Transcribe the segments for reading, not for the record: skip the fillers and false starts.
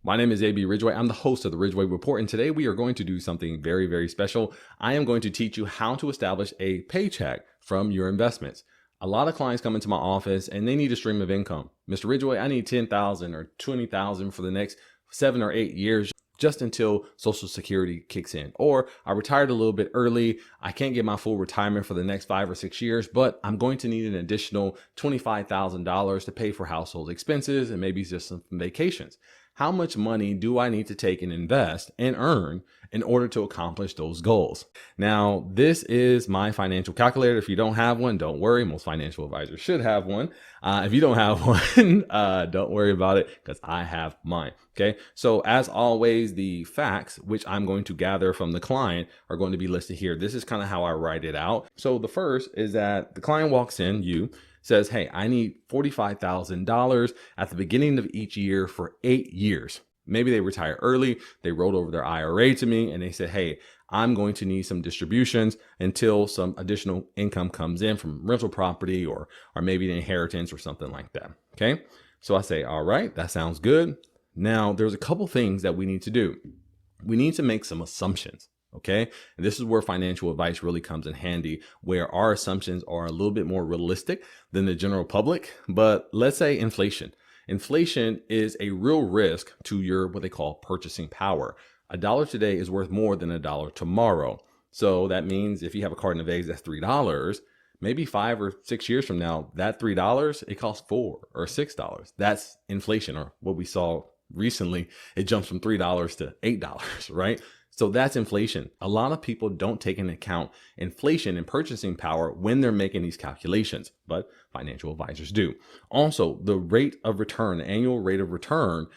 My name is AB Ridgeway. I'm the host of the Ridgeway Report, and today we are going to do something very, very special. I am going to teach you how to establish a paycheck from your investments. A lot of clients come into my office and they need a stream of income. Mr. Ridgeway, I need 10,000 or 20,000 for the next 7 or 8 years, just until Social Security kicks in. Or I retired a little bit early. I can't get my full retirement for the next 5 or 6 years, but I'm going to need an additional $25,000 to pay for household expenses and maybe just some vacations. How much money do I need to take and invest and earn in order to accomplish those goals? Now, this is my financial calculator. If you don't have one, don't worry. Most financial advisors should have one. If you don't have one, don't worry about it because I have mine. Okay. So as always, the facts, which I'm going to gather from the client, are going to be listed here. This is kind of how I write it out. So the first is that the client walks in, says, hey, I need $45,000 at the beginning of each year for 8 years. Maybe they retire early, they rolled over their IRA to me and they said, hey, I'm going to need some distributions until some additional income comes in from rental property or maybe an inheritance or something like that. Okay. So I say, all right, that sounds good. Now there's a couple things that we need to do. We need to make some assumptions. Okay. And this is where financial advice really comes in handy, where our assumptions are a little bit more realistic than the general public. But let's say inflation. Inflation is a real risk to your what they call purchasing power. $1 today is worth more than $1 tomorrow. So that means if you have a carton of eggs that's $3, maybe 5 or 6 years from now, that $3, it costs $4 or $6. That's inflation, or what we saw recently. It jumps from $3 to $8, right? So that's inflation. A lot of people don't take into account inflation and purchasing power when they're making these calculations, but financial advisors do. Also, the rate of return, the annual rate of return,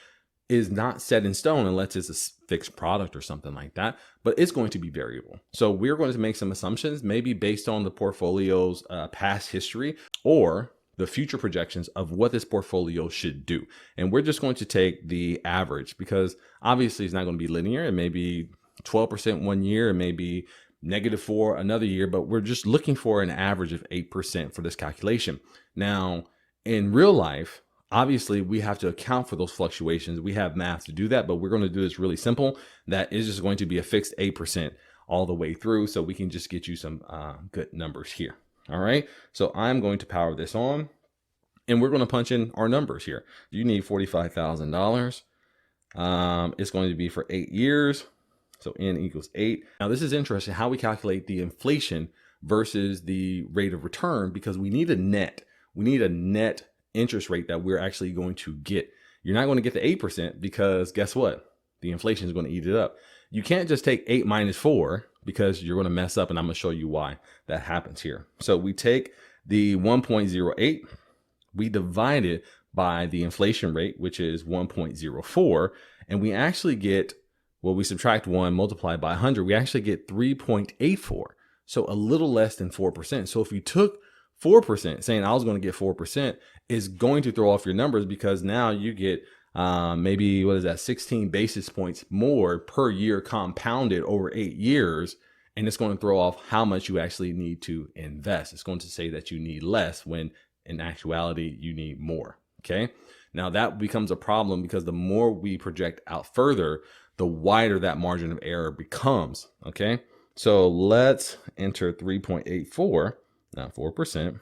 is not set in stone unless it's a fixed product or something like that, but it's going to be variable. So we're going to make some assumptions, maybe based on the portfolio's past history or the future projections of what this portfolio should do. And we're just going to take the average because obviously it's not going to be linear. It may be 12% one year, and maybe -4 another year, but we're just looking for an average of 8% for this calculation. Now, in real life, obviously we have to account for those fluctuations. We have math to do that, but we're going to do this really simple. That is just going to be a fixed 8% all the way through. So we can just get you some good numbers here. All right. So I'm going to power this on and we're going to punch in our numbers here. You need $45,000. It's going to be for 8 years. So N equals 8. Now this is interesting how we calculate the inflation versus the rate of return, because we need a net. We need a net interest rate that we're actually going to get. You're not going to get the 8% because guess what? The inflation is going to eat it up. You can't just take 8 minus 4 because you're going to mess up, and I'm going to show you why that happens here. So we take the 1.08, we divide it by the inflation rate, which is 1.04, and we actually get, well, we subtract 1, multiply by 100, we actually get 3.84. So a little less than 4%. So if you took 4%, saying I was going to get 4%, is going to throw off your numbers because now you get maybe, 16 basis points more per year compounded over 8 years. And it's going to throw off how much you actually need to invest. It's going to say that you need less when in actuality you need more. Okay. Now that becomes a problem because the more we project out further, the wider that margin of error becomes. Okay. So let's enter 3.84, not 4%.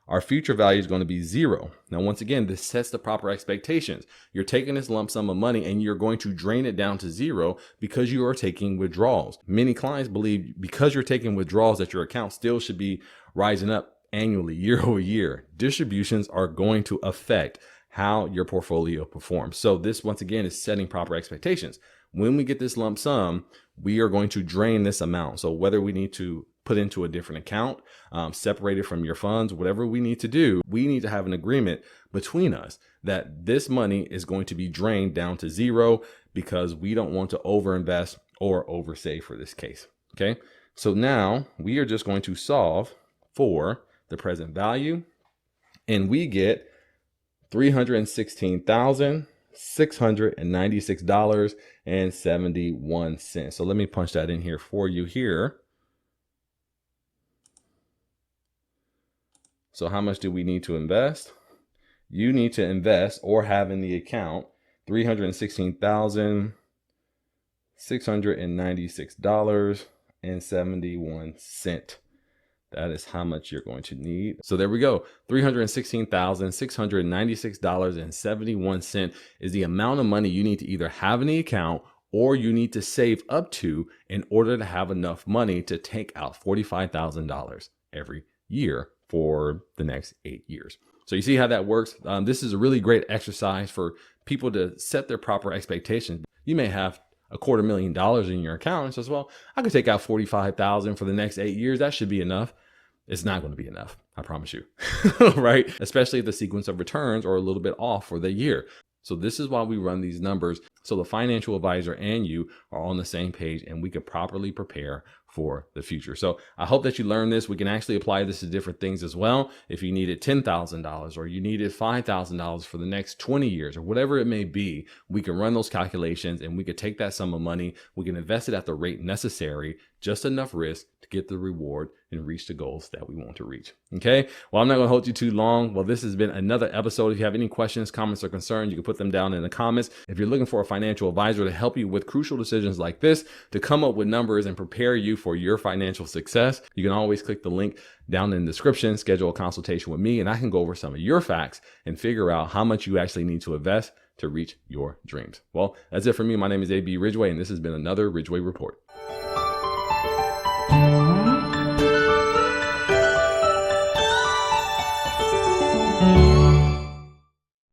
Our future value is going to be 0. Now, once again, this sets the proper expectations. You're taking this lump sum of money and you're going to drain it down to 0 because you are taking withdrawals. Many clients believe because you're taking withdrawals that your account still should be rising up annually, year over year. Distributions are going to affect how your portfolio performs. So this, once again, is setting proper expectations. When we get this lump sum, we are going to drain this amount. So whether we need to put into a different account, separate it from your funds, whatever we need to do, we need to have an agreement between us that this money is going to be drained down to 0 because we don't want to overinvest or oversave for this case. Okay. So now we are just going to solve for the present value and we get $316,696.71. So let me punch that in here for you here. So how much do we need to invest? You need to invest or have in the account $316,696.71. That is how much you're going to need. So there we go. $316,696.71 is the amount of money you need to either have in the account or you need to save up to in order to have enough money to take out $45,000 every year for the next 8 years. So you see how that works? This is a really great exercise for people to set their proper expectations. You may have $250,000 in your account and says, well, I could take out $45,000 for the next 8 years. That should be enough. It's not going to be enough. I promise you, right? Especially if the sequence of returns are a little bit off for the year. So this is why we run these numbers, so the financial advisor and you are on the same page and we could properly prepare for the future. So I hope that you learned this. We can actually apply this to different things as well. If you needed $10,000 or you needed $5,000 for the next 20 years or whatever it may be, we can run those calculations and we could take that sum of money. We can invest it at the rate necessary, just enough risk to get the reward and reach the goals that we want to reach. Okay. Well, I'm not going to hold you too long. Well, this has been another episode. If you have any questions, comments, or concerns, you can put them down in the comments. If you're looking for a financial advisor to help you with crucial decisions like this, to come up with numbers and prepare you for your financial success, you can always click the link down in the description, schedule a consultation with me, and I can go over some of your facts and figure out how much you actually need to invest to reach your dreams. Well, that's it for me. My name is AB Ridgeway, and this has been another Ridgeway Report.